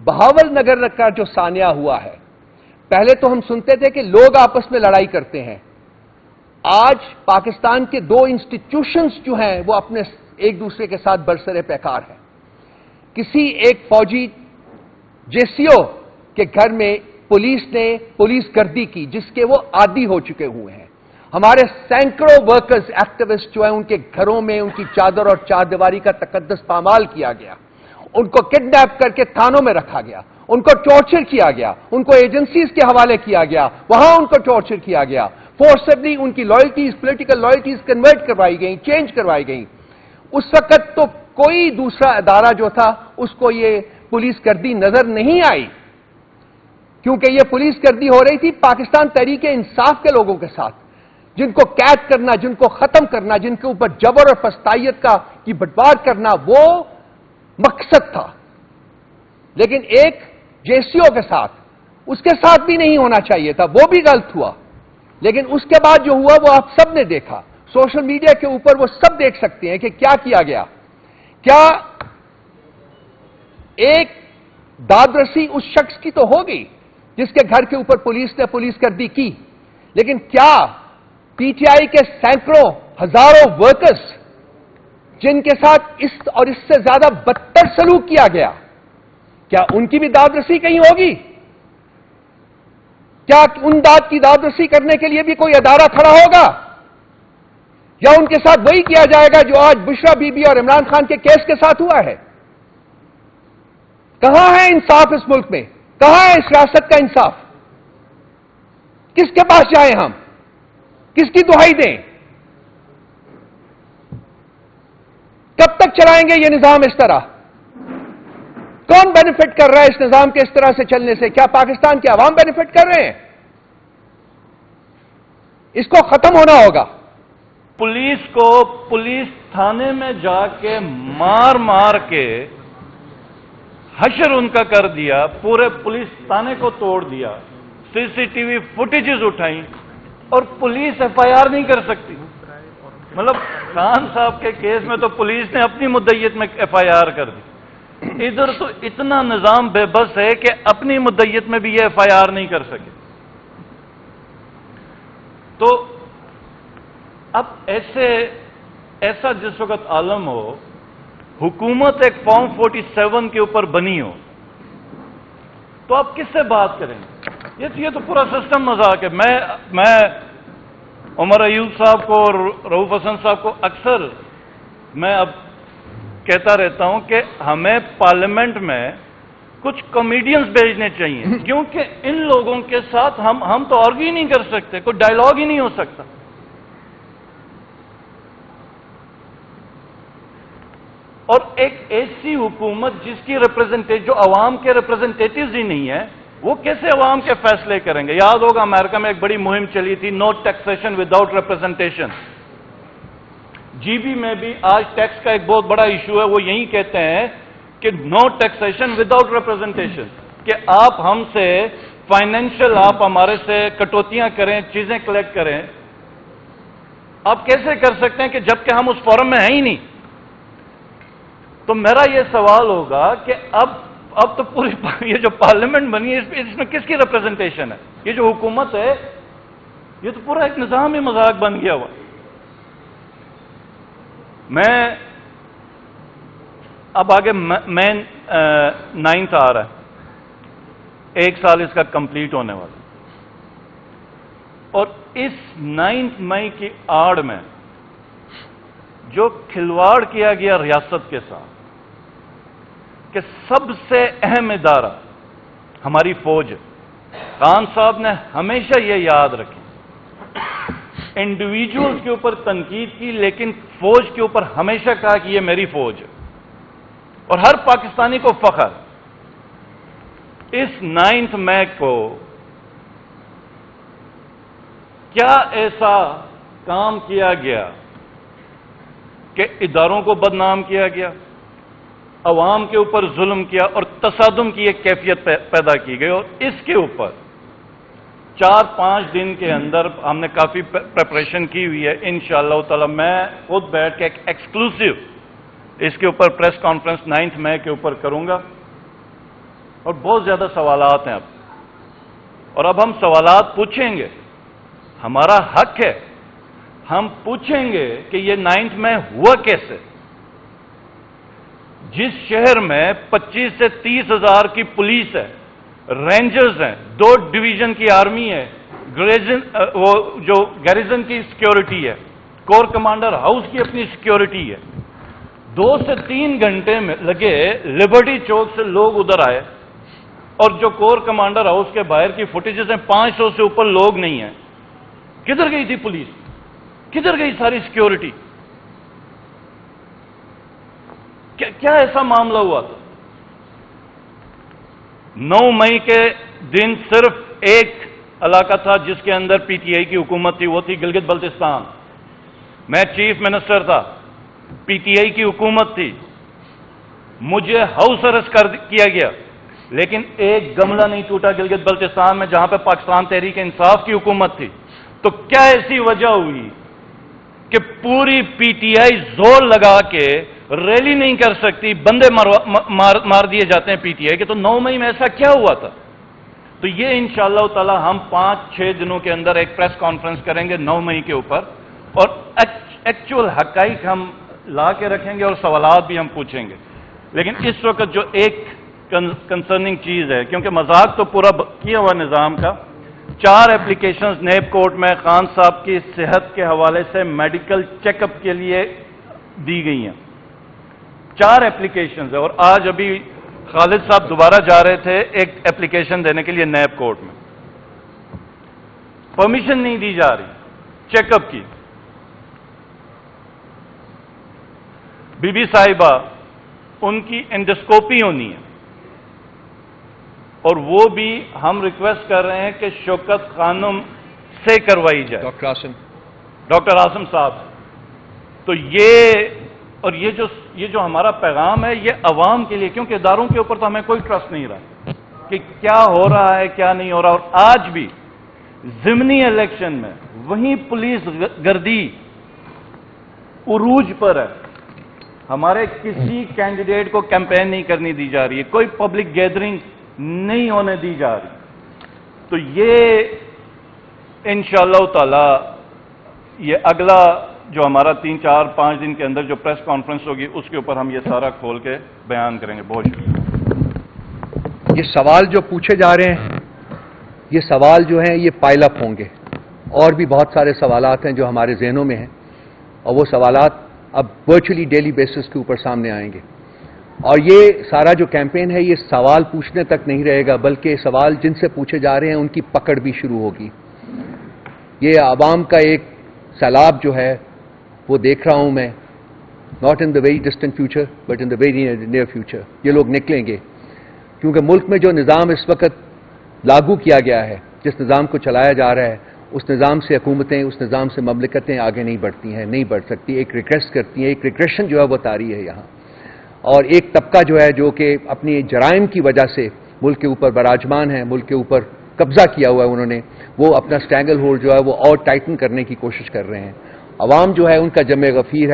بہاول نگر کا جو سانحہ ہوا ہے، پہلے تو ہم سنتے تھے کہ لوگ آپس میں لڑائی کرتے ہیں. آج پاکستان کے دو انسٹیٹیوشنز جو ہیں وہ اپنے ایک دوسرے کے ساتھ برسر پیکار ہیں. کسی ایک فوجی جیسیو کے گھر میں پولیس نے پولیس گردی کی جس کے وہ عادی ہو چکے ہوئے ہیں. ہمارے سینکڑوں ورکرز ایکٹیوسٹ جو ہیں ان کے گھروں میں ان کی چادر اور چاردیواری کا تقدس پامال کیا گیا. ان کو کڈنیپ کر کے تھانوں میں رکھا گیا، ان کو ٹارچر کیا گیا، ان کو ایجنسیز کے حوالے کیا گیا، وہاں ان کو ٹارچر کیا گیا. فورسبلی ان کی لائلٹیز، پولیٹیکل لائلٹیز کنورٹ کروائی گئیں، چینج کروائی گئیں. اس وقت تو کوئی دوسرا ادارہ جو تھا اس کو یہ پولیس گردی نظر نہیں آئی، کیونکہ یہ پولیس گردی ہو رہی تھی پاکستان تحریک انصاف کے لوگوں کے ساتھ، جن کو قید کرنا، جن کو ختم کرنا، جن کے اوپر جبر اور فسطائیت کی بٹوار کرنا وہ مقصد تھا. لیکن ایک جیسیو کے ساتھ، اس کے ساتھ بھی نہیں ہونا چاہیے تھا، وہ بھی غلط ہوا. لیکن اس کے بعد جو ہوا وہ آپ سب نے دیکھا، سوشل میڈیا کے اوپر وہ سب دیکھ سکتے ہیں کہ کیا کیا گیا. کیا ایک داد رسی اس شخص کی تو ہوگی جس کے گھر کے اوپر پولیس نے پولیس گردی کی، لیکن کیا پی ٹی آئی کے سینکڑوں ہزاروں ورکرز جن کے ساتھ اس اور اس سے زیادہ بدتر سلوک کیا گیا، کیا ان کی بھی داد رسی کہیں ہوگی؟ کیا ان کی داد رسی کرنے کے لیے بھی کوئی ادارہ کھڑا ہوگا؟ یا ان کے ساتھ وہی کیا جائے گا جو آج بشرا بی بی اور عمران خان کے کیس کے ساتھ ہوا ہے؟ کہاں ہے انصاف اس ملک میں؟ کہاں ہے اس ریاست کا انصاف؟ کس کے پاس جائیں ہم؟ کس کی دہائی دیں؟ کب تک چلائیں گے یہ نظام اس طرح؟ کون بینیفٹ کر رہا ہے اس نظام کے اس طرح سے چلنے سے؟ کیا پاکستان کے عوام بینیفٹ کر رہے ہیں؟ اس کو ختم ہونا ہوگا. پولیس کو پولیس تھانے میں جا کے مار مار کے حشر ان کا کر دیا، پورے پولیس تھانے کو توڑ دیا، سی سی ٹی وی فوٹیجز اٹھائیں اور پولیس ایف آئی آر نہیں کر سکتی. مطلب خان صاحب کے کیس میں تو پولیس نے اپنی مدعیت میں ایف آئی آر کر دی. ادھر تو اتنا نظام بے بس ہے کہ اپنی مدعیت میں بھی یہ ایف آئی آر نہیں کر سکے. تو اب ایسا جس وقت عالم ہو، حکومت ایک فارم 47 کے اوپر بنی ہو، تو آپ کس سے بات کریں گے؟ یہ تو پورا سسٹم مذاق ہے. میں عمر ایوب صاحب کو اور رؤوف حسن صاحب کو اکثر میں اب کہتا رہتا ہوں کہ ہمیں پارلیمنٹ میں کچھ کامیڈینز بھیجنے چاہیے، کیونکہ ان لوگوں کے ساتھ ہم تو آرگو ہی نہیں کر سکتے، کوئی ڈائلاگ ہی نہیں ہو سکتا. اور ایک ایسی حکومت جس کی جو عوام کے ریپرزنٹیٹیوز ہی نہیں ہے، وہ کیسے عوام کے فیصلے کریں گے؟ یاد ہوگا امریکہ میں ایک بڑی مہم چلی تھی، نو ٹیکسیشن وداؤٹ ریپرزنٹیشن. جی بی میں بھی آج ٹیکس کا ایک بہت بڑا ایشو ہے، وہ یہی کہتے ہیں کہ نو ٹیکسیشن وداؤٹ ریپرزنٹیشن، کہ آپ ہم سے فائنینشیل، آپ ہمارے سے کٹوتیاں کریں، چیزیں کلیکٹ کریں. آپ کیسے کر سکتے ہیں کہ جبکہ ہم اس فورم میں ہیں ہی نہیں؟ تو میرا یہ سوال ہوگا کہ اب تو پوری یہ جو پارلیمنٹ بنی ہے اس میں کس کی ریپرزنٹیشن ہے؟ یہ جو حکومت ہے یہ تو پورا ایک نظام ہی مذاق بن گیا ہوا. میں اب آگے مین 9th آ رہا ہے، 1 سال اس کا کمپلیٹ ہونے والا، اور اس 9 مئی کی آڑ میں جو کھلواڑ کیا گیا ریاست کے ساتھ، کہ سب سے اہم ادارہ ہماری فوج ہے. خان صاحب نے ہمیشہ یہ یاد رکھی، انڈیویجولز کے اوپر تنقید کی لیکن فوج کے اوپر ہمیشہ کہا کہ یہ میری فوج ہے، اور ہر پاکستانی کو فخر. اس 9 مئی کو کیا ایسا کام کیا گیا کہ اداروں کو بدنام کیا گیا، عوام کے اوپر ظلم کیا اور تصادم کی ایک کیفیت پیدا کی گئی. اور اس کے اوپر 4-5 دن کے اندر ہم نے کافی پریپریشن کی ہوئی ہے. انشاءاللہ تعالی میں خود بیٹھ کے ایک ایکسکلوسیو اس کے اوپر پریس کانفرنس 9 مئی کے اوپر کروں گا، اور بہت زیادہ سوالات ہیں اب، اور اب ہم سوالات پوچھیں گے، ہمارا حق ہے، ہم پوچھیں گے کہ یہ 9 میں ہوا کیسے؟ جس شہر میں 25 سے 30 ہزار کی پولیس ہے، رینجرز ہیں، 2 ڈویژن کی آرمی ہے، وہ جو گیریزن کی سیکیورٹی ہے، کور کمانڈر ہاؤس کی اپنی سیکیورٹی ہے، 2 سے 3 گھنٹے میں لگے لبرٹی چوک سے لوگ ادھر آئے، اور جو کور کمانڈر ہاؤس کے باہر کی فوٹیجز ہیں 500 سے اوپر لوگ نہیں ہیں۔ کدھر گئی تھی پولیس؟ کدھر گئی ساری سیکیورٹی؟ کیا ایسا معاملہ ہوا تھا؟ 9 مئی کے دن صرف ایک علاقہ تھا جس کے اندر پی ٹی آئی کی حکومت تھی، وہ تھی گلگت بلتستان۔ میں چیف منسٹر تھا، پی ٹی آئی کی حکومت تھی، مجھے ہاؤس ارسٹ کیا گیا، لیکن ایک گملہ نہیں ٹوٹا گلگت بلتستان میں جہاں پہ پاکستان تحریک انصاف کی حکومت تھی۔ تو کیا ایسی وجہ ہوئی کہ پوری پی ٹی آئی زور لگا کے ریلی نہیں کر سکتی، بندے مار دیے جاتے ہیں پی ٹی آئی کے؟ تو 9 مئی میں ایسا کیا ہوا تھا؟ تو یہ انشاءاللہ تعالی ہم 5-6 دنوں کے اندر ایک پریس کانفرنس کریں گے 9 مئی کے اوپر، اور ایکچوئل حقائق ہم لا کے رکھیں گے اور سوالات بھی ہم پوچھیں گے۔ لیکن اس وقت جو ایک کنسرننگ چیز ہے، کیونکہ مذاق تو پورا کیا ہوا نظام کا، 4 اپلیکیشنز نیب کورٹ میں خان صاحب کی صحت کے حوالے سے میڈیکل چیک اپ کے لیے دی گئی ہیں، 4 اپلیکیشنز ہیں، اور آج ابھی خالد صاحب دوبارہ جا رہے تھے ایک اپلیکیشن دینے کے لیے نیب کورٹ میں، پرمیشن نہیں دی جا رہی چیک اپ کی۔ بی بی صاحبہ ان کی انڈوسکوپی ہونی ہے، اور وہ بھی ہم ریکویسٹ کر رہے ہیں کہ شوکت خانم سے کروائی جائے، ڈاکٹر عاصم صاحب۔ تو یہ جو ہمارا پیغام ہے یہ عوام کے لیے، کیونکہ اداروں کے اوپر تو ہمیں کوئی ٹرسٹ نہیں رہا کہ کیا ہو رہا ہے کیا نہیں ہو رہا، اور آج بھی ضمنی الیکشن میں وہیں پولیس گردی عروج پر ہے، ہمارے کسی کینڈیڈیٹ کو کیمپین نہیں کرنی دی جا رہی ہے، کوئی پبلک گیدرنگ نہیں ہونے دی جا رہی۔ تو یہ انشاءاللہ تعالی یہ اگلا جو ہمارا 3-4-5 دن کے اندر جو پریس کانفرنس ہوگی اس کے اوپر ہم یہ سارا کھول کے بیان کریں گے۔ بہت شکریہ۔ یہ سوال جو پوچھے جا رہے ہیں، یہ سوال جو ہیں یہ پائل اپ ہوں گے، اور بھی بہت سارے سوالات ہیں جو ہمارے ذہنوں میں ہیں، اور وہ سوالات اب ورچولی ڈیلی بیسس کے اوپر سامنے آئیں گے۔ اور یہ سارا جو کیمپین ہے یہ سوال پوچھنے تک نہیں رہے گا، بلکہ سوال جن سے پوچھے جا رہے ہیں ان کی پکڑ بھی شروع ہوگی۔ یہ عوام کا ایک سیلاب جو ہے وہ دیکھ رہا ہوں میں، not in the very distant future but in the very near future, یہ لوگ نکلیں گے، کیونکہ ملک میں جو نظام اس وقت لاگو کیا گیا ہے، جس نظام کو چلایا جا رہا ہے، اس نظام سے حکومتیں، اس نظام سے مملکتیں آگے نہیں بڑھتی ہیں، نہیں بڑھ سکتی، ایک ریگریس کرتی ہیں، ایک ریگریشن جو ہے وہ طاری ہے یہاں، اور ایک طبقہ جو ہے جو کہ اپنی جرائم کی وجہ سے ملک کے اوپر براجمان ہے، ملک کے اوپر قبضہ کیا ہوا ہے انہوں نے، وہ اپنا سٹینگل ہولڈ جو ہے وہ اور ٹائٹن کرنے کی کوشش کر رہے ہیں۔ عوام جو ہے ان کا جمع غفیر ہے۔